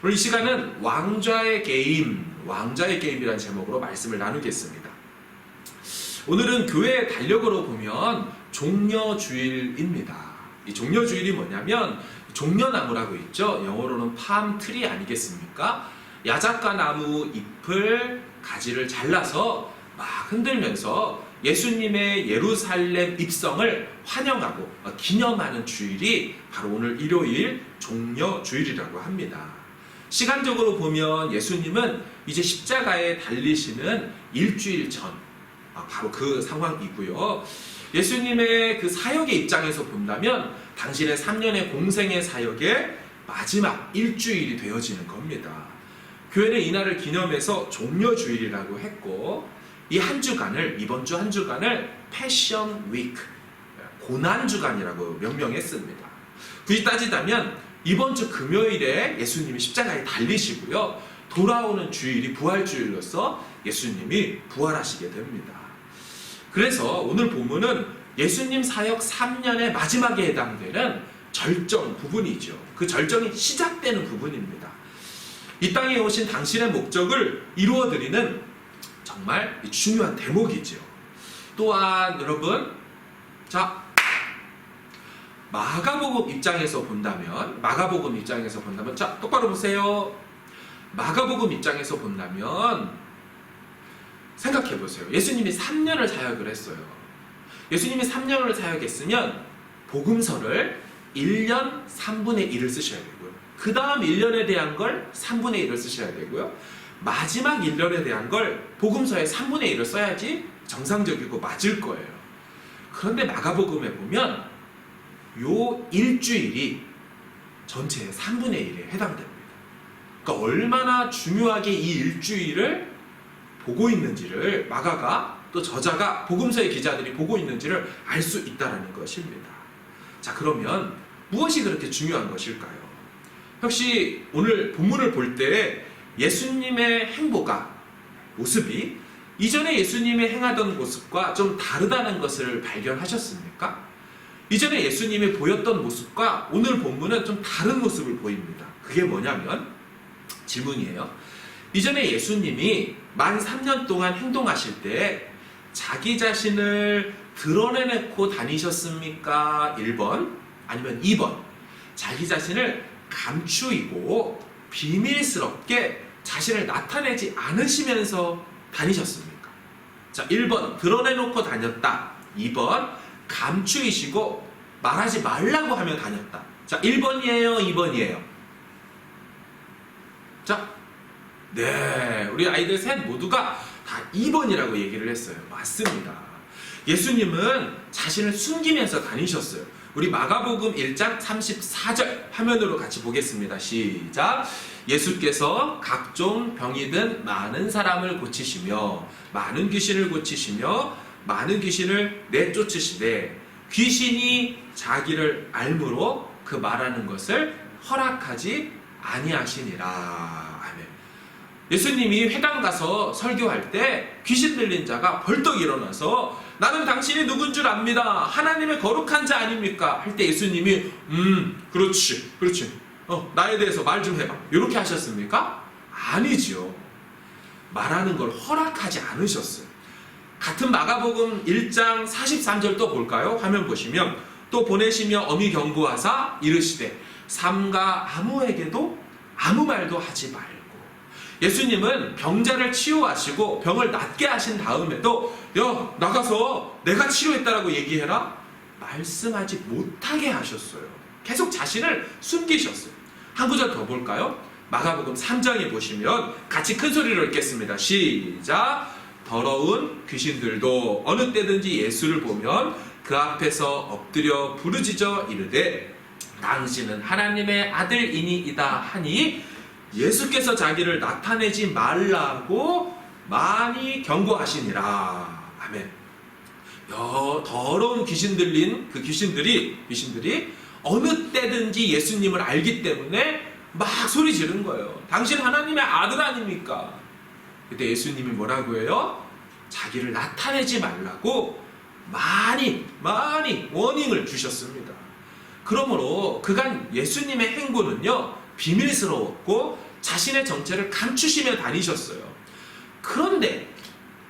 오늘 이 시간은 왕좌의 게임이라는 제목으로 말씀을 나누겠습니다. 오늘은 교회의 달력으로 보면 종려주일입니다. 이 종려주일이 뭐냐면 종려나무라고 있죠. 영어로는 팜트리 아니겠습니까? 야작가 나무 잎을 가지를 잘라서 막 흔들면서 예수님의 예루살렘 입성을 환영하고 기념하는 주일이 바로 오늘 일요일 종려주일이라고 합니다. 시간적으로 보면 예수님은 이제 십자가에 달리시는 일주일 전, 바로 그 상황이고요. 예수님의 그 사역의 입장에서 본다면 당신의 3년의 공생의 사역의 마지막 일주일이 되어지는 겁니다. 교회는 이날을 기념해서 종려주일이라고 했고, 이 한 주간을, 이번 주 한 주간을 패션 위크, 고난주간이라고 명명했습니다. 굳이 따지자면 이번 주 금요일에 예수님이 십자가에 달리시고요, 돌아오는 주일이 부활주일로서 예수님이 부활하시게 됩니다. 그래서 오늘 본문은 예수님 사역 3년의 마지막에 해당되는 절정 부분이죠. 그 절정이 시작되는 부분입니다. 이 땅에 오신 당신의 목적을 이루어드리는 정말 중요한 대목이죠. 또한 여러분, 마가복음 입장에서 본다면, 자, 똑바로 보세요. 마가복음 입장에서 본다면 생각해 보세요. 예수님이 3년을 사역을 했어요. 예수님이 3년을 사역했으면 복음서를 1년 3분의 1을 쓰셔야 되고요. 그 다음 1년에 대한 걸 3분의 1을 쓰셔야 되고요. 마지막 1년에 대한 걸 복음서의 3분의 1을 써야지 정상적이고 맞을 거예요. 그런데 마가복음에 보면 요 일주일이 전체의 3분의 1에 해당됩니다. 그러니까 얼마나 중요하게 이 일주일을 보고 있는지를 마가가, 또 저자가, 복음서의 기자들이 보고 있는지를 알 수 있다는 것입니다. 자, 그러면 무엇이 그렇게 중요한 것일까요? 혹시 오늘 본문을 볼 때 예수님의 행보가, 모습이 이전에 예수님이 행하던 모습과 좀 다르다는 것을 발견하셨습니까? 이전에 예수님이 보였던 모습과 오늘 본문은 좀 다른 모습을 보입니다. 그게 뭐냐면, 질문이에요. 이전에 예수님이 만 3년 동안 행동하실 때 자기 자신을 드러내놓고 다니셨습니까? 1번, 아니면 2번, 자기 자신을 감추이고 비밀스럽게 자신을 나타내지 않으시면서 다니셨습니까? 자, 1번 드러내놓고 다녔다. 2번 감추이시고 말하지 말라고 하며 다녔다. 자, 1번이에요? 2번이에요? 자, 네, 우리 아이들 셋 모두가 다 2번이라고 얘기를 했어요. 맞습니다. 예수님은 자신을 숨기면서 다니셨어요. 우리 마가복음 1장 34절 화면으로 같이 보겠습니다. 시작. 예수께서 각종 병이 든 많은 사람을 고치시며 많은 귀신을 고치시며 많은 귀신을 내쫓으시되 귀신이 자기를 알므로 그 말하는 것을 허락하지 아니하시니라. 아멘. 예수님이 회당 가서 설교할 때 귀신 들린 자가 벌떡 일어나서 나는 당신이 누군 줄 압니다. 하나님의 거룩한 자 아닙니까? 할 때 예수님이 그렇지. 나에 대해서 말 좀 해봐. 이렇게 하셨습니까? 아니지요. 말하는 걸 허락하지 않으셨어요. 같은 마가복음 1장 43절 또 볼까요? 화면 보시면 또 보내시며 엄히 경고하사 이르시되 삼가 아무에게도 아무 말도 하지 말고. 예수님은 병자를 치유하시고 병을 낫게 하신 다음에도 야, 나가서 내가 치료했다라고 얘기해라? 말씀하지 못하게 하셨어요. 계속 자신을 숨기셨어요. 한 구절 더 볼까요? 마가복음 3장에 보시면 같이 큰 소리로 읽겠습니다. 시작. 더러운 귀신들도 어느 때든지 예수를 보면 그 앞에서 엎드려 부르짖어 이르되 당신은 하나님의 아들이니이다 하니 예수께서 자기를 나타내지 말라고 많이 경고하시니라. 아멘. 더러운 귀신 들린 그 귀신들이 어느 때든지 예수님을 알기 때문에 막 소리 지르는 거예요. 당신 하나님의 아들 아닙니까? 그때 예수님이 뭐라고 해요? 자기를 나타내지 말라고 많이 워닝을 주셨습니다. 그러므로 그간 예수님의 행보는요, 비밀스러웠고 자신의 정체를 감추시며 다니셨어요. 그런데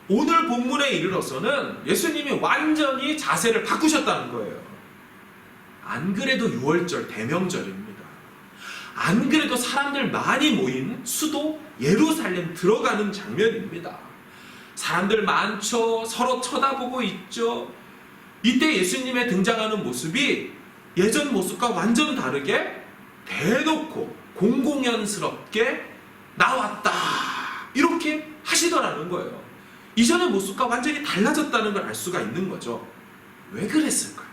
오늘 본문에 이르러서는 예수님이 완전히 자세를 바꾸셨다는 거예요. 안 그래도 6월절 대명절입니다. 안 그래도 사람들 많이 모인 수도 예루살렘 들어가는 장면입니다. 사람들 많죠. 서로 쳐다보고 있죠. 이때 예수님의 등장하는 모습이 예전 모습과 완전 다르게 대놓고 공공연스럽게 나왔다 이렇게 하시더라는 거예요. 이전의 모습과 완전히 달라졌다는 걸 알 수가 있는 거죠. 왜 그랬을까요?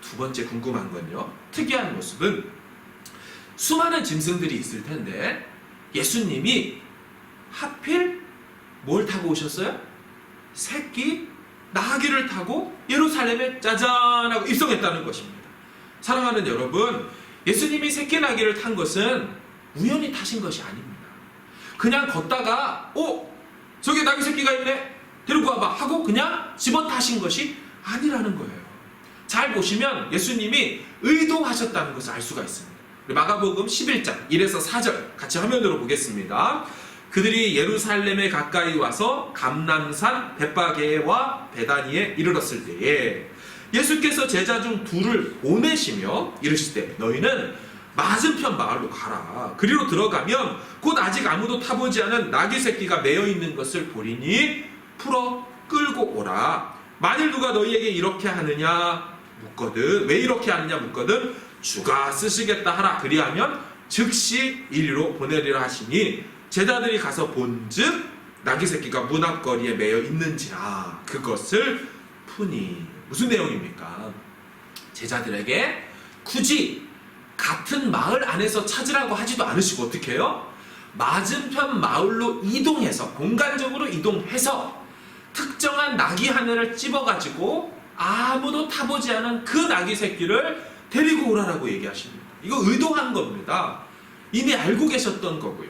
두 번째 궁금한 건요, 특이한 모습은 수많은 짐승들이 있을 텐데 예수님이 하필 뭘 타고 오셨어요? 새끼 나귀를 타고 예루살렘에 짜잔 하고 입성했다는 것입니다. 사랑하는 여러분, 예수님이 새끼 나귀를 탄 것은 우연히 타신 것이 아닙니다. 그냥 걷다가 저기 나귀 새끼가 있네, 데리고 와봐 하고 그냥 집어 타신 것이 아니라는 거예요. 잘 보시면 예수님이 의도하셨다는 것을 알 수가 있습니다. 마가복음 11장 1에서 4절 같이 화면으로 보겠습니다. 그들이 예루살렘에 가까이 와서 감람산 벳바게와 베다니에 이르렀을 때에 예수께서 제자 중 둘을 보내시며 이르실 때 너희는 맞은편 마을로 가라. 그리로 들어가면 곧 아직 아무도 타보지 않은 나귀 새끼가 매여 있는 것을 보리니 풀어 끌고 오라. 만일 누가 너희에게 이렇게 하느냐 묻거든, 왜 이렇게 하느냐 묻거든 주가 쓰시겠다 하라. 그리하면 즉시 이리로 보내리라 하시니 제자들이 가서 본즉 나귀 새끼가 문 앞거리에 매여 있는지라 그것을 푸니. 무슨 내용입니까? 제자들에게 굳이 같은 마을 안에서 찾으라고 하지도 않으시고 어떻게 해요? 맞은편 마을로 이동해서, 공간적으로 이동해서 특정한 나귀 하나를 찝어가지고 아무도 타보지 않은 그 나귀 새끼를 데리고 오라라고 얘기하십니다. 이거 의도한 겁니다. 이미 알고 계셨던 거고요.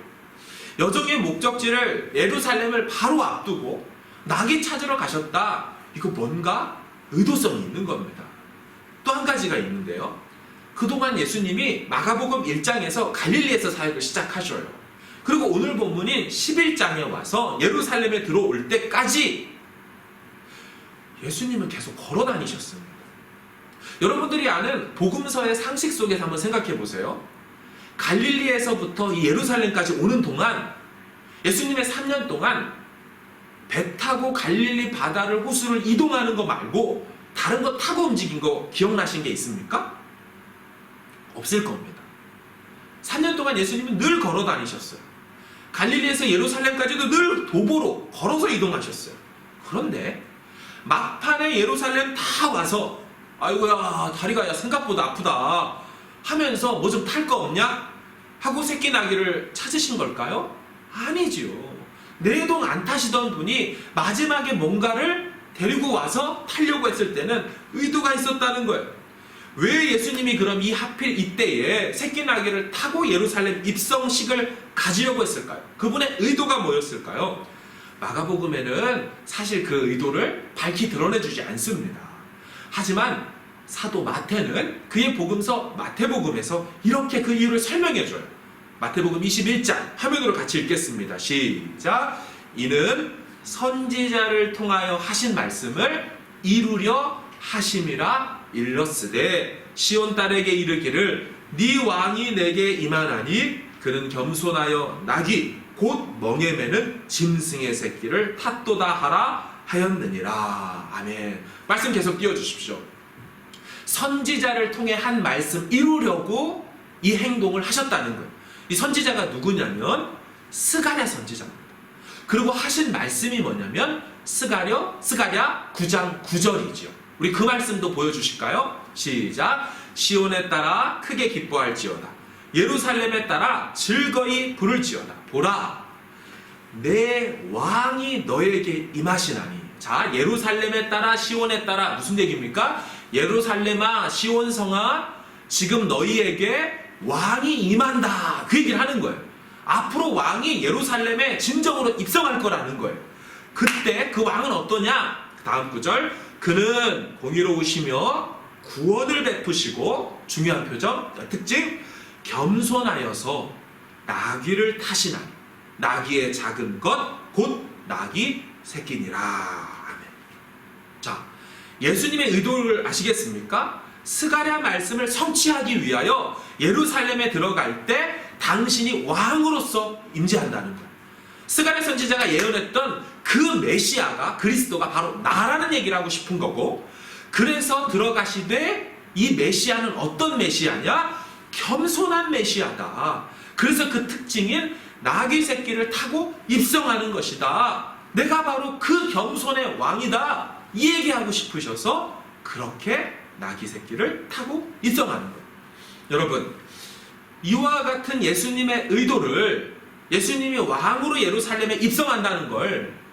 여정의 목적지를 예루살렘을 바로 앞두고 나귀 찾으러 가셨다. 이거 뭔가 의도성이 있는 겁니다. 또 한 가지가 있는데요. 그동안 예수님이 마가복음 1장에서 갈릴리에서 사역을 시작하셔요. 그리고 오늘 본문인 11장에 와서 예루살렘에 들어올 때까지 예수님은 계속 걸어 다니셨습니다. 여러분들이 아는 복음서의 상식 속에서 한번 생각해 보세요. 갈릴리에서부터 이 예루살렘까지 오는 동안 예수님의 3년 동안 배 타고 갈릴리 바다를 호수를 이동하는 거 말고 다른 거 타고 움직인 거 기억나신 게 있습니까? 없을 겁니다. 3년 동안 예수님은 늘 걸어 다니셨어요. 갈릴리에서 예루살렘까지도 늘 도보로 걸어서 이동하셨어요. 그런데 막판에 예루살렘 다 와서 아이고야 다리가 야 생각보다 아프다 하면서 뭐 좀 탈 거 없냐? 하고 새끼 나귀를 찾으신 걸까요? 아니지요. 내동 안 타시던 분이 마지막에 뭔가를 데리고 와서 타려고 했을 때는 의도가 있었다는 거예요. 왜 예수님이 그럼 이 하필 이때에 새끼 나귀를 타고 예루살렘 입성식을 가지려고 했을까요? 그분의 의도가 뭐였을까요? 마가복음에는 사실 그 의도를 밝히 드러내주지 않습니다. 하지만 사도 마태는 그의 복음서 마태복음에서 이렇게 그 이유를 설명해줘요. 마태복음 21장 화면으로 같이 읽겠습니다. 시작. 이는 선지자를 통하여 하신 말씀을 이루려 하심이라 일렀으되 시온 딸에게 이르기를 네 왕이 내게 임하나니 그는 겸손하여 나귀 곧 멍에 매는 짐승의 새끼를 탔도다 하라 하였느니라. 아멘. 말씀 계속 띄워주십시오. 선지자를 통해 한 말씀 이루려고 이 행동을 하셨다는 거예요. 이 선지자가 누구냐면 스가랴 선지자입니다. 그리고 하신 말씀이 뭐냐면 스가랴 9장 9절이죠. 우리 그 말씀도 보여주실까요? 시작. 시온에 따라 크게 기뻐할지어다. 예루살렘에 따라 즐거이 부를지어다. 보라, 내 왕이 너에게 임하시나니. 자, 예루살렘에 따라 시온에 따라 무슨 얘기입니까? 예루살렘아 시온성아 지금 너희에게 왕이 임한다. 그 얘기를 하는 거예요. 앞으로 왕이 예루살렘에 진정으로 입성할 거라는 거예요. 그때 그 왕은 어떠냐? 다음 구절. 그는 공의로우시며 구원을 베푸시고, 중요한 표정, 특징, 겸손하여서 나귀를 타시나니 나귀의 작은 것 곧 나귀 새끼니라. 아멘. 자, 예수님의 의도를 아시겠습니까? 스가랴 말씀을 성취하기 위하여 예루살렘에 들어갈 때 당신이 왕으로서 임재한다는 거예요. 스가랴 선지자가 예언했던 그 메시아가, 그리스도가 바로 나라는 얘기를 하고 싶은 거고, 그래서 들어가시되 이 메시아는 어떤 메시아냐? 겸손한 메시아다. 그래서 그 특징인 나귀 새끼를 타고 입성하는 것이다. 내가 바로 그 겸손의 왕이다. 이 얘기하고 싶으셔서 그렇게 나귀 새끼를 타고 입성하는 거예요. 여러분, 이와 같은 예수님의 의도를, 예수님이 왕으로 예루살렘에 입성한다는 걸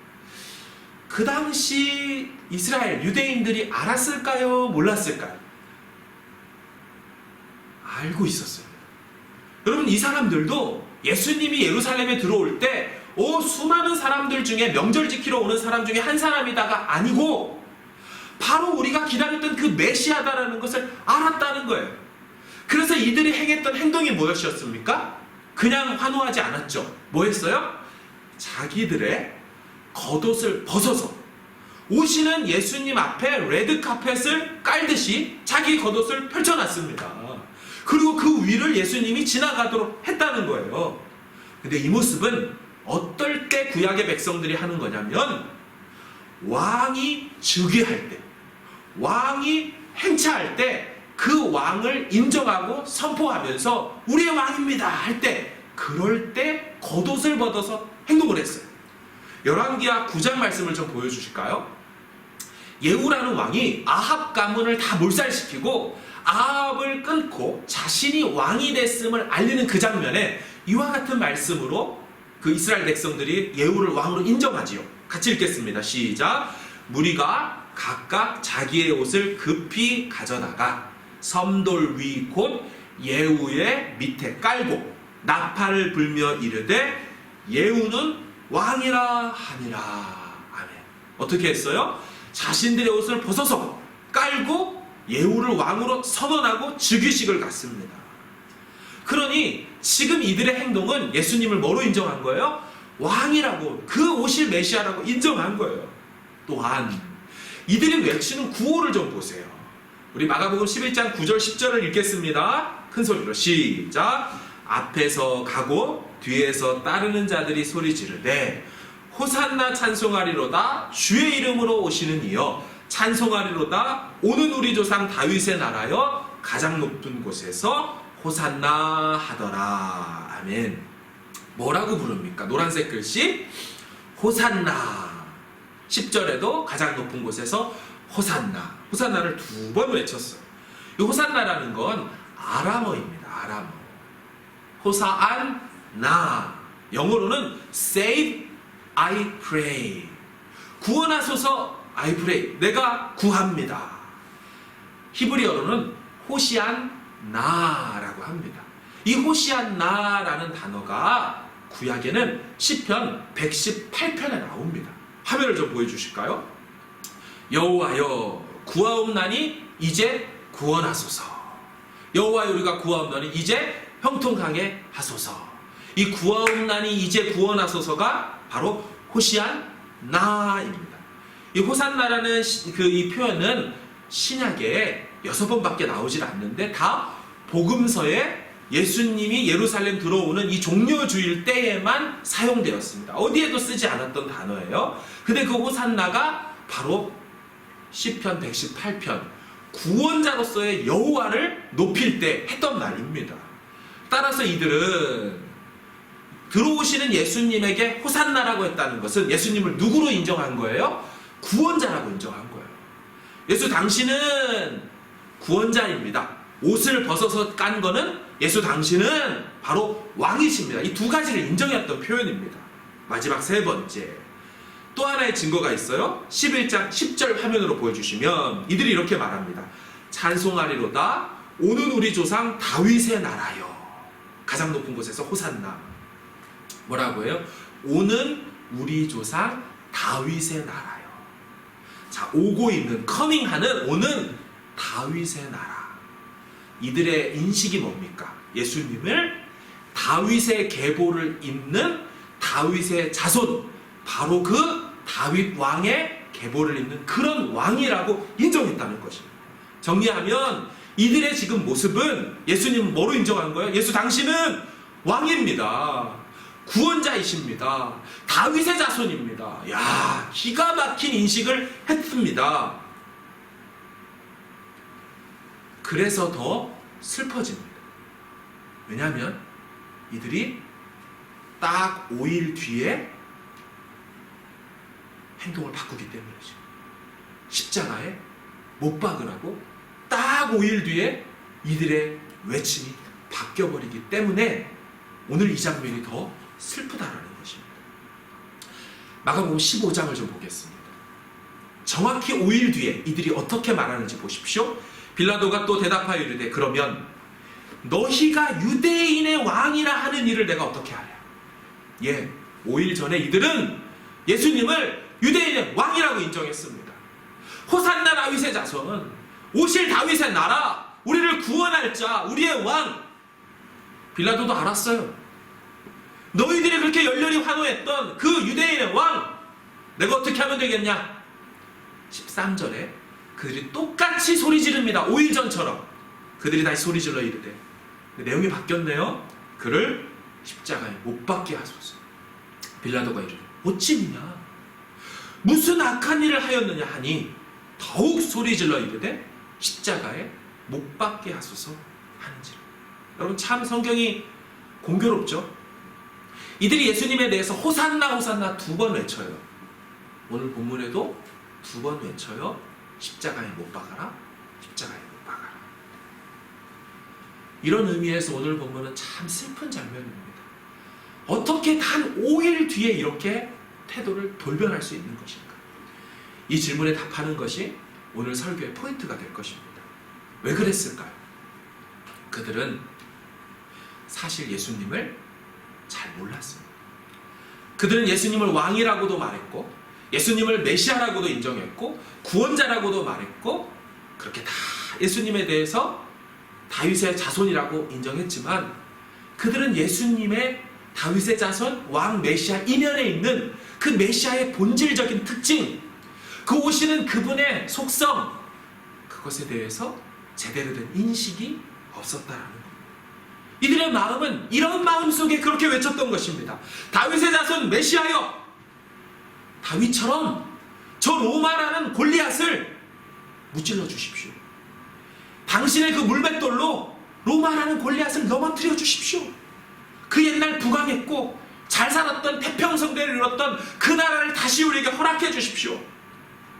그 당시 이스라엘 유대인들이 알았을까요? 몰랐을까요? 알고 있었어요. 여러분, 이 사람들도 예수님이 예루살렘에 들어올 때 수많은 사람들 중에, 명절 지키러 오는 사람 중에 한 사람이다가 아니고 바로 우리가 기다렸던 그 메시아다라는 것을 알았다는 거예요. 그래서 이들이 행했던 행동이 무엇이었습니까? 그냥 환호하지 않았죠. 뭐 했어요? 자기들의 겉옷을 벗어서 오시는 예수님 앞에 레드카펫을 깔듯이 자기 겉옷을 펼쳐놨습니다. 그리고 그 위를 예수님이 지나가도록 했다는 거예요. 근데 이 모습은 어떨 때 구약의 백성들이 하는 거냐면, 왕이 즉위할 때, 왕이 행차할 때 그 왕을 인정하고 선포하면서 우리의 왕입니다 할 때, 그럴 때 겉옷을 벗어서 행동을 했어요. 열왕기하 9장 말씀을 좀 보여주실까요? 예후라는 왕이 아합 가문을 다 몰살시키고 아합을 끊고 자신이 왕이 됐음을 알리는 그 장면에 이와 같은 말씀으로 그 이스라엘 백성들이 예후를 왕으로 인정하지요. 같이 읽겠습니다. 시작. 무리가 각각 자기의 옷을 급히 가져다가 섬돌 위 곧 예후의 밑에 깔고 나팔을 불며 이르되 예후는 왕이라 하니라. 아멘. 어떻게 했어요? 자신들의 옷을 벗어서 깔고 예후를 왕으로 선언하고 즉위식을 갖습니다. 그러니 지금 이들의 행동은 예수님을 뭐로 인정한 거예요? 왕이라고, 그 오실 메시아라고 인정한 거예요. 또한 이들이 외치는 구호를 좀 보세요. 우리 마가복음 11장 9절 10절을 읽겠습니다. 큰 소리로 시작. 앞에서 가고 뒤에서 따르는 자들이 소리 지르되 호산나 찬송하리로다 주의 이름으로 오시는 이여 찬송하리로다 오는 우리 조상 다윗의 나라여 가장 높은 곳에서 호산나 하더라. 아멘. 뭐라고 부릅니까? 노란색 글씨 호산나. 10절에도 가장 높은 곳에서 호산나. 호산나를 2번 외쳤어요. 이 호산나라는 건 아람어입니다. 아람어. 호사안나. 영어로는 save I pray. 구원하소서 I pray. 내가 구합니다. 히브리어로는 호시안나라고 합니다. 이 호시안나라는 단어가 구약에는 시편 118편에 나옵니다. 화면을 좀 보여주실까요? 여호와여 구하옵나니 이제 구원하소서. 여호와여 우리가 구하옵나니 이제 형통하게 하소서. 이 구하옵나니 이제 구원하소서가 바로 호시안나입니다. 이 호산나라는 이 표현은 신약에 6번밖에 나오질 않는데 다 복음서에 예수님이 예루살렘 들어오는 이 종려주일 때에만 사용되었습니다. 어디에도 쓰지 않았던 단어예요. 근데 그 호산나가 바로 시편 118편 구원자로서의 여호와를 높일 때 했던 말입니다. 따라서 이들은 들어오시는 예수님에게 호산나라고 했다는 것은 예수님을 누구로 인정한 거예요? 구원자라고 인정한 거예요. 예수 당신은 구원자입니다. 옷을 벗어서 깐 거는 예수 당신은 바로 왕이십니다. 이 2가지를 인정했던 표현입니다. 마지막 3번째. 또 하나의 증거가 있어요. 11장 10절 화면으로 보여주시면 이들이 이렇게 말합니다. 찬송하리로다 오는 우리 조상 다윗의 나라여. 가장 높은 곳에서 호산나. 뭐라고 해요? 오는 우리 조상 다윗의 나라요. 자, 오고 있는, 커밍하는, 오는 다윗의 나라. 이들의 인식이 뭡니까? 예수님을 다윗의 계보를 잇는 다윗의 자손, 바로 그 다윗 왕의 계보를 잇는 그런 왕이라고 인정했다는 것입니다. 정리하면 이들의 지금 모습은 예수님은 뭐로 인정한 거예요? 예수 당신은 왕입니다. 구원자이십니다. 다윗의 자손입니다. 야, 기가 막힌 인식을 했습니다. 그래서 더 슬퍼집니다. 왜냐하면 이들이 딱 5일 뒤에 행동을 바꾸기 때문이죠. 십자가에 못 박으라고 딱 5일 뒤에 이들의 외침이 바뀌어버리기 때문에 오늘 이 장면이 더 슬프다라는 것입니다. 마가복음 15장을 좀 보겠습니다. 정확히 5일 뒤에 이들이 어떻게 말하는지 보십시오. 빌라도가 또 대답하여 이르되 그러면 너희가 유대인의 왕이라 하는 일을 내가 어떻게 하랴? 예, 5일 전에 이들은 예수님을 유대인의 왕이라고 인정했습니다. 호산나 다윗의 자손, 오실 다윗의 나라, 우리를 구원할 자, 우리의 왕. 빌라도도 알았어요. 너희들이 그렇게 열렬히 환호했던 그 유대인의 왕, 내가 어떻게 하면 되겠냐? 13절에 그들이 똑같이 소리 지릅니다. 5일 전처럼 그들이 다시 소리 질러 이르되, 내용이 바뀌었네요. 그를 십자가에 못 박게 하소서. 빌라도가 이르되 어찌냐? 무슨 악한 일을 하였느냐 하니 더욱 소리 질러 이르되 십자가에 못 박게 하소서 하는지라. 여러분, 참 성경이 공교롭죠? 이들이 예수님에 대해서 호산나 호산나 2번 외쳐요. 오늘 본문에도 2번 외쳐요. 십자가에 못 박아라, 십자가에 못 박아라. 이런 의미에서 오늘 본문은 참 슬픈 장면입니다. 어떻게 단 5일 뒤에 이렇게 태도를 돌변할 수 있는 것인가? 이 질문에 답하는 것이 오늘 설교의 포인트가 될 것입니다. 왜 그랬을까요? 그들은 사실 예수님을 잘 몰랐습니다. 그들은 예수님을 왕이라고도 말했고, 예수님을 메시아라고도 인정했고, 구원자라고도 말했고, 그렇게 다 예수님에 대해서 다윗의 자손이라고 인정했지만, 그들은 예수님의 다윗의 자손, 왕, 메시아 이면에 있는 그 메시아의 본질적인 특징, 그 오시는 그분의 속성, 그것에 대해서 제대로 된 인식이 없었다라는 겁니다. 이들의 마음은 이런 마음 속에 그렇게 외쳤던 것입니다. 다윗의 자손 메시아여, 다윗처럼 저 로마라는 골리앗을 무찔러 주십시오. 당신의 그 물맷돌로 로마라는 골리앗을 넘어뜨려 주십시오. 그 옛날 부강했고 잘 살았던 태평성대를 이뤘던 그 나라를 다시 우리에게 허락해 주십시오.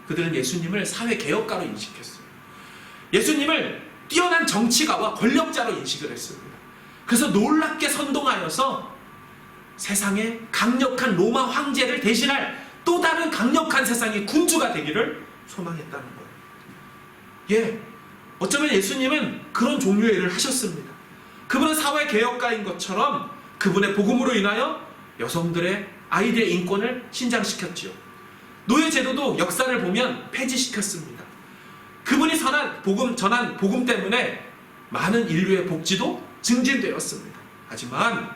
그들은 예수님을 사회개혁가로 인식했어요. 예수님을 뛰어난 정치가와 권력자로 인식을 했습니다. 그래서 놀랍게 선동하여서 세상에 강력한 로마 황제를 대신할 또 다른 강력한 세상의 군주가 되기를 소망했다는 거예요. 예, 어쩌면 예수님은 그런 종류의 일을 하셨습니다. 그분은 사회개혁가인 것처럼 그분의 복음으로 인하여 여성들의 아이들의 인권을 신장시켰지요. 노예제도도 역사를 보면 폐지시켰습니다. 그분이 전한 복음 때문에 많은 인류의 복지도 증진되었습니다. 하지만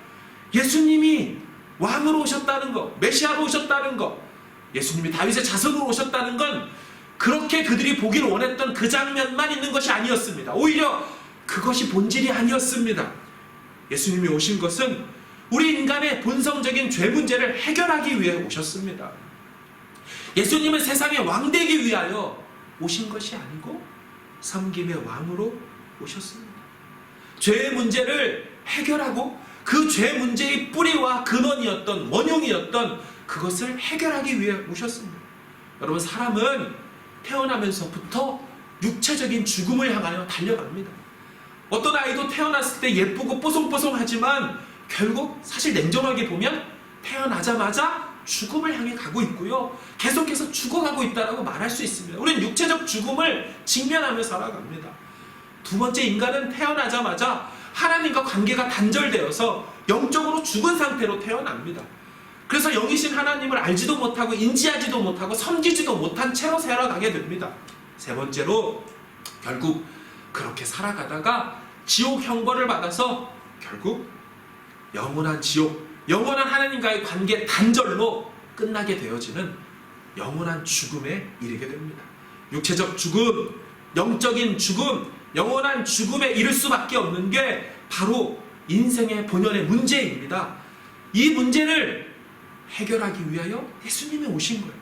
예수님이 왕으로 오셨다는 것, 메시아로 오셨다는 것, 예수님이 다윗의 자손으로 오셨다는 건 그렇게 그들이 보기를 원했던 그 장면만 있는 것이 아니었습니다. 오히려 그것이 본질이 아니었습니다. 예수님이 오신 것은 우리 인간의 본성적인 죄 문제를 해결하기 위해 오셨습니다. 예수님은 세상의 왕 되기 위하여 오신 것이 아니고 섬김의 왕으로 오셨습니다. 죄의 문제를 해결하고 그 죄 문제의 뿌리와 근원이었던, 원흉이었던 그것을 해결하기 위해 오셨습니다. 여러분, 사람은 태어나면서부터 육체적인 죽음을 향하여 달려갑니다. 어떤 아이도 태어났을 때 예쁘고 뽀송뽀송하지만 결국 사실 냉정하게 보면 태어나자마자 죽음을 향해 가고 있고요. 계속해서 죽어가고 있다고 말할 수 있습니다. 우리는 육체적 죽음을 직면하며 살아갑니다. 두 번째, 인간은 태어나자마자 하나님과 관계가 단절되어서 영적으로 죽은 상태로 태어납니다. 그래서 영이신 하나님을 알지도 못하고 인지하지도 못하고 섬기지도 못한 채로 살아가게 됩니다. 세 번째로, 결국 그렇게 살아가다가 지옥 형벌을 받아서 결국 영원한 지옥, 영원한 하나님과의 관계 단절로 끝나게 되어지는 영원한 죽음에 이르게 됩니다. 육체적 죽음, 영적인 죽음, 영원한 죽음에 이를 수밖에 없는 게 바로 인생의 본연의 문제입니다. 이 문제를 해결하기 위하여 예수님이 오신 거예요.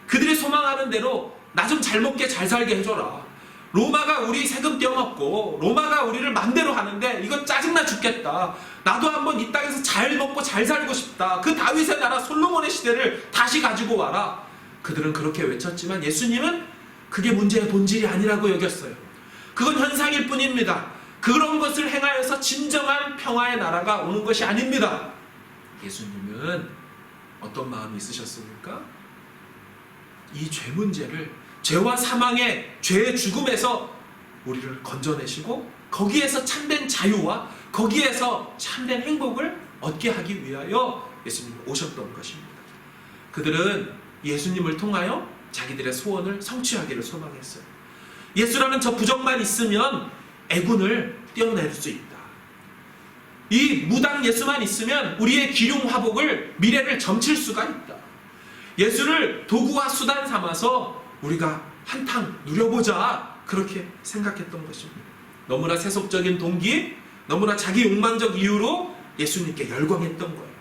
그들이 소망하는 대로 나 좀 잘 먹게 잘 살게 해줘라. 로마가 우리 세금 떼어먹고 로마가 우리를 맘대로 하는데 이거 짜증나 죽겠다. 나도 한번 이 땅에서 잘 먹고 잘 살고 싶다. 그 다윗의 나라 솔로몬의 시대를 다시 가지고 와라. 그들은 그렇게 외쳤지만 예수님은 그게 문제의 본질이 아니라고 여겼어요. 그건 현상일 뿐입니다. 그런 것을 행하여서 진정한 평화의 나라가 오는 것이 아닙니다. 예수님은 어떤 마음이 있으셨습니까? 이 죄 문제를, 죄와 사망의 죄의 죽음에서 우리를 건져내시고 거기에서 참된 자유와 거기에서 참된 행복을 얻게 하기 위하여 예수님이 오셨던 것입니다. 그들은 예수님을 통하여 자기들의 소원을 성취하기를 소망했어요. 예수라는 저 부적만 있으면 애군을 떼어낼 수 있다. 이 무당 예수만 있으면 우리의 기륭 화복을, 미래를 점칠 수가 있다. 예수를 도구와 수단 삼아서 우리가 한탕 누려보자, 그렇게 생각했던 것입니다. 너무나 세속적인 동기, 너무나 자기 욕망적 이유로 예수님께 열광했던 거예요.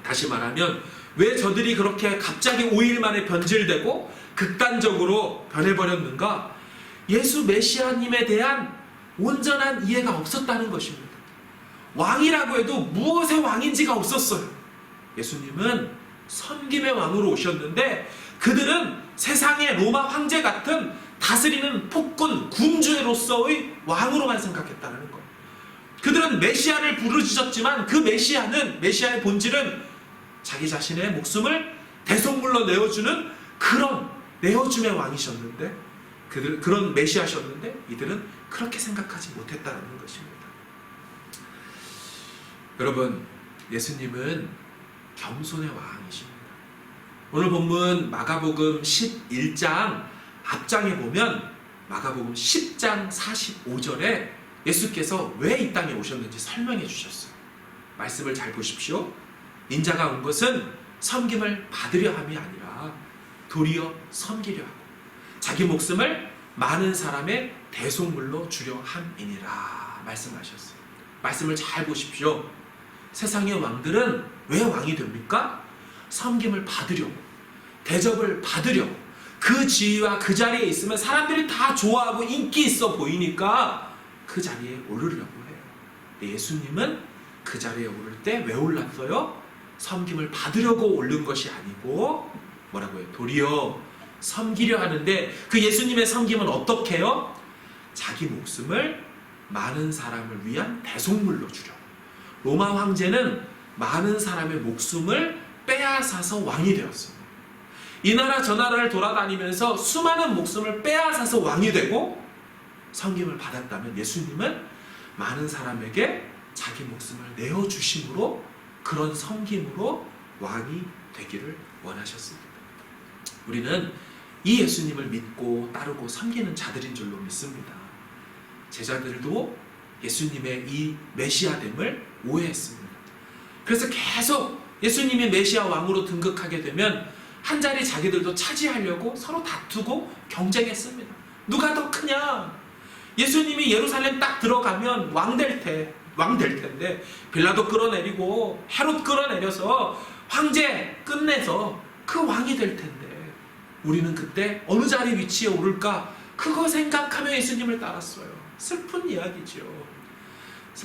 다시 말하면 왜 저들이 그렇게 갑자기 5일 만에 변질되고 극단적으로 변해버렸는가? 예수 메시아님에 대한 온전한 이해가 없었다는 것입니다. 왕이라고 해도 무엇의 왕인지가 없었어요. 예수님은 섬김의 왕으로 오셨는데 그들은 세상의 로마 황제 같은 다스리는 폭군, 군주로서의 왕으로만 생각했다는 거예요. 그들은 메시아를 부르짖었지만 그 메시아의 본질은 자기 자신의 목숨을 대속물로 내어주는 그런 내어줌의 왕이셨는데, 그런 메시아셨는데 이들은 그렇게 생각하지 못했다는 것입니다. 여러분, 예수님은 겸손의 왕이십니다. 오늘 본문 마가복음 11장 앞장에 보면 마가복음 10장 45절에 예수께서 왜 이 땅에 오셨는지 설명해 주셨어요. 말씀을 잘 보십시오. 인자가 온 것은 섬김을 받으려 함이 아니라 도리어 섬기려 하고 자기 목숨을 많은 사람의 대속물로 주려 함이니라 말씀하셨어요. 말씀을 잘 보십시오. 세상의 왕들은 왜 왕이 됩니까? 섬김을 받으려고, 대접을 받으려고, 그 지위와 그 자리에 있으면 사람들이 다 좋아하고 인기 있어 보이니까 그 자리에 오르려고 해요. 예수님은 그 자리에 오를 때 왜 올랐어요? 섬김을 받으려고 오른 것이 아니고 뭐라고 해요? 도리어 섬기려 하는데, 그 예수님의 섬김은 어떻게 해요? 자기 목숨을 많은 사람을 위한 대속물로 주려. 로마 황제는 많은 사람의 목숨을 빼앗아서 왕이 되었습니다. 이 나라 저 나라를 돌아다니면서 수많은 목숨을 빼앗아서 왕이 되고 섬김을 받았다면 예수님은 많은 사람에게 자기 목숨을 내어주심으로, 그런 섬김으로 왕이 되기를 원하셨습니다. 우리는 이 예수님을 믿고 따르고 섬기는 자들인 줄로 믿습니다. 제자들도 예수님의 이 메시아됨을 오해했습니다. 그래서 계속 예수님이 메시아 왕으로 등극하게 되면 한 자리 자기들도 차지하려고 서로 다투고 경쟁했습니다. 누가 더 크냐? 예수님이 예루살렘 딱 들어가면 왕 될 텐데 빌라도 끌어내리고 헤롯 끌어내려서 황제 끝내서 그 왕이 될 텐데 우리는 그때 어느 자리 위치에 오를까? 그거 생각하며 예수님을 따랐어요. 슬픈 이야기죠.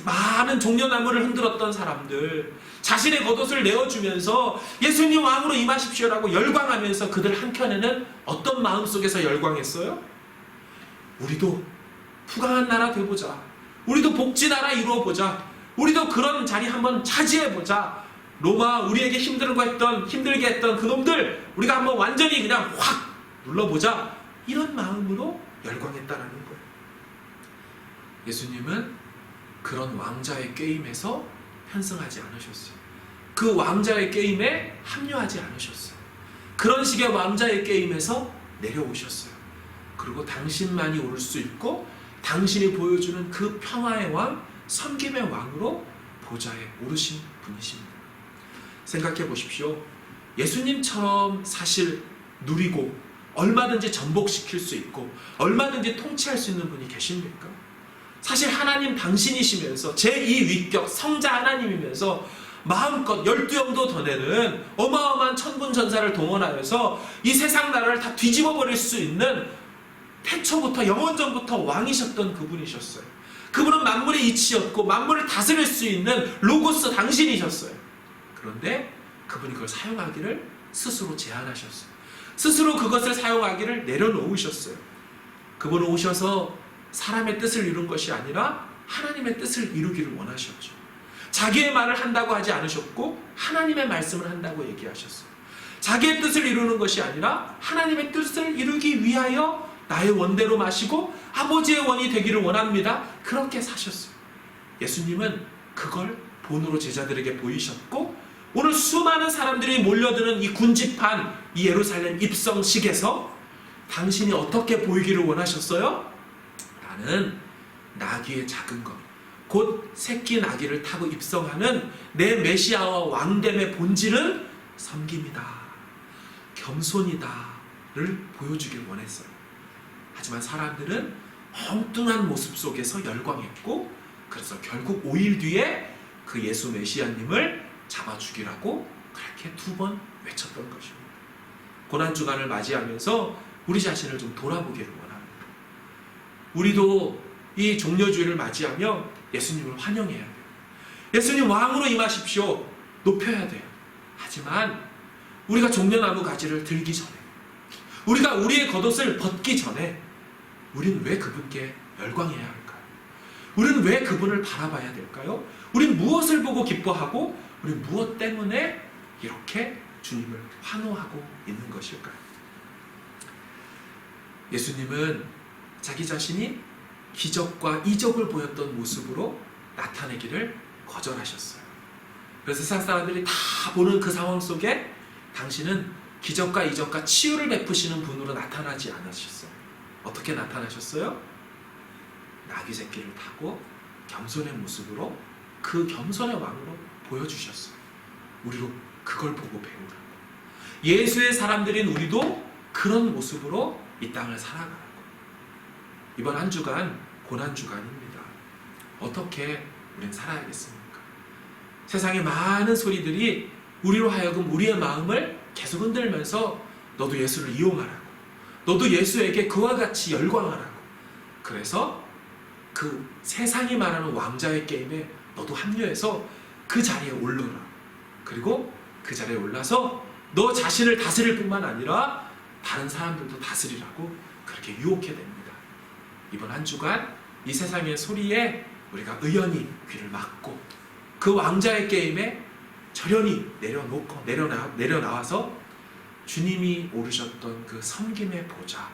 많은 종려나무를 흔들었던 사람들, 자신의 겉옷을 내어주면서 예수님 왕으로 임하십시오라고 열광하면서 그들 한켠에는 어떤 마음속에서 열광했어요? 우리도 부강한 나라 되보자. 우리도 복지 나라 이루어보자. 우리도 그런 자리 한번 차지해보자. 로마 우리에게 힘들게 했던 그놈들 우리가 한번 완전히 그냥 확 눌러보자. 이런 마음으로 열광했다라는 거예요. 예수님은 그런 왕자의 게임에서 편승하지 않으셨어요. 그 왕자의 게임에 합류하지 않으셨어요. 그런 식의 왕자의 게임에서 내려오셨어요. 그리고 당신만이 오를 수 있고 당신이 보여주는 그 평화의 왕, 섬김의 왕으로 보좌에 오르신 분이십니다. 생각해 보십시오. 예수님처럼 사실 누리고 얼마든지 전복시킬 수 있고 얼마든지 통치할 수 있는 분이 계십니까? 사실 하나님 당신이시면서 제2위격 성자 하나님이면서 마음껏 12영도 더 내는 어마어마한 천군천사를 동원하여서 이 세상 나라를 다 뒤집어 버릴 수 있는 태초부터 영원전부터 왕이셨던 그분이셨어요. 그분은 만물의 이치였고 만물을 다스릴 수 있는 로고스 당신이셨어요. 그런데 그분이 그걸 사용하기를 스스로 제한하셨어요. 스스로 그것을 사용하기를 내려놓으셨어요. 그분은 오셔서 사람의 뜻을 이룬 것이 아니라 하나님의 뜻을 이루기를 원하셨죠. 자기의 말을 한다고 하지 않으셨고 하나님의 말씀을 한다고 얘기하셨어요. 자기의 뜻을 이루는 것이 아니라 하나님의 뜻을 이루기 위하여 나의 원대로 마시고 아버지의 원이 되기를 원합니다. 그렇게 사셨어요. 예수님은 그걸 본으로 제자들에게 보이셨고 오늘 수많은 사람들이 몰려드는 이 군집한 이 예루살렘 입성식에서 당신이 어떻게 보이기를 원하셨어요? 나는 나귀의 작은 것, 곧 새끼 나귀를 타고 입성하는 내 메시아와 왕됨의 본질은 섬김이다, 겸손이다를 보여주길 원했어요. 하지만 사람들은 엉뚱한 모습 속에서 열광했고 그래서 결국 5일 뒤에 그 예수 메시아님을 잡아 죽이라고 그렇게 2번 외쳤던 것입니다. 고난주간을 맞이하면서 우리 자신을 좀 돌아보기를 원합니다. 우리도 이 종려주일을 맞이하며 예수님을 환영해야 돼요. 예수님 왕으로 임하십시오. 높여야 돼요. 하지만 우리가 종려나무 가지를 들기 전에 우리가 우리의 겉옷을 벗기 전에 우리는 왜 그분께 열광해야 할까요? 우리는 왜 그분을 바라봐야 될까요? 우리는 무엇을 보고 기뻐하고 우리는 무엇 때문에 이렇게 주님을 환호하고 있는 것일까요? 예수님은 자기 자신이 기적과 이적을 보였던 모습으로 나타내기를 거절하셨어요. 그래서 세상 사람들이 다 보는 그 상황 속에 당신은 기적과 이적과 치유를 베푸시는 분으로 나타나지 않으셨어요. 어떻게 나타나셨어요? 나귀 새끼를 타고 겸손의 모습으로 그 겸손의 왕으로 보여주셨어요. 우리로 그걸 보고 배우라고. 예수의 사람들인 우리도 그런 모습으로 이 땅을 살아가라고. 이번 한 주간 고난주간입니다. 어떻게 우린 살아야겠습니까? 세상의 많은 소리들이 우리로 하여금 우리의 마음을 계속 흔들면서 너도 예수를 이용하라고, 너도 예수에게 그와 같이 열광하라고, 그래서 그 세상이 말하는 왕자의 게임에 너도 합류해서 그 자리에 올라라. 그리고 그 자리에 올라서 너 자신을 다스릴 뿐만 아니라 다른 사람들도 다스리라고 그렇게 유혹해 냅니다. 이번 한 주간 이 세상의 소리에 우리가 의연히 귀를 막고 그 왕자의 게임에 절연히 내려나와서 주님이 오르셨던 그 섬김의 보좌,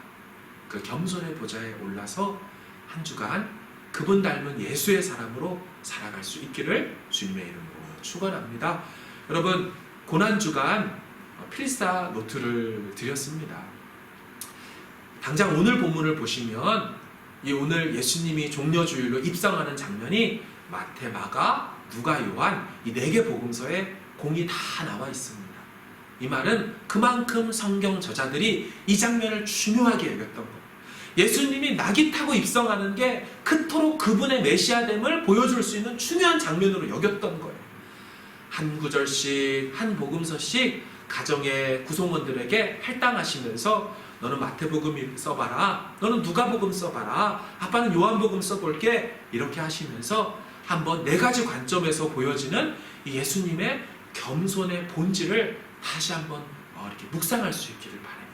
그 겸손의 보좌에 올라서 한 주간 그분 닮은 예수의 사람으로 살아갈 수 있기를 주님의 이름으로 축원합니다. 여러분, 고난주간 필사 노트를 드렸습니다. 당장 오늘 본문을 보시면 이 오늘 예수님이 종려주일로 입성하는 장면이 마태, 마가, 누가, 요한 이 4개 복음서에 공이 다 나와 있습니다. 이 말은 그만큼 성경 저자들이 이 장면을 중요하게 여겼던 것. 예수님이 나귀 타고 입성하는 게 그토록 그분의 메시아됨을 보여줄 수 있는 중요한 장면으로 여겼던 거예요. 한 구절씩, 한 복음서씩 가정의 구성원들에게 할당하시면서 너는 마태복음 써봐라, 너는 누가복음 써봐라, 아빠는 요한복음 써볼게, 이렇게 하시면서 한번 4가지 관점에서 보여지는 이 예수님의 겸손의 본질을 다시 한번 이렇게 묵상할 수 있기를 바라요.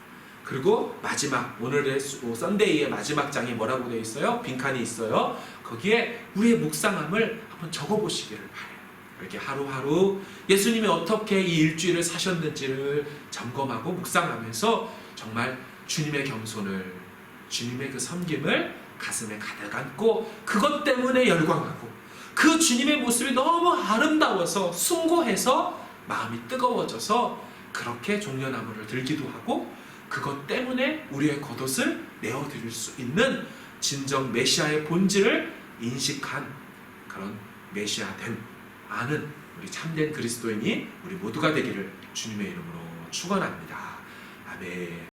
그리고 마지막, 오늘의 썬데이의 마지막 장이 뭐라고 되어 있어요? 빈칸이 있어요. 거기에 우리의 묵상함을 한번 적어보시기를 바라요. 이렇게 하루하루 예수님이 어떻게 이 일주일을 사셨는지를 점검하고 묵상하면서 정말 주님의 겸손을, 주님의 그 섬김을 가슴에 가득 안고 그것 때문에 열광하고 그 주님의 모습이 너무 아름다워서 숭고해서 마음이 뜨거워져서 그렇게 종려나무를 들기도 하고 그것 때문에 우리의 겉옷을 내어드릴 수 있는 진정 메시아의 본질을 인식한 그런 메시아됨, 아는 우리 참된 그리스도인이 우리 모두가 되기를 주님의 이름으로 축원합니다. 아멘.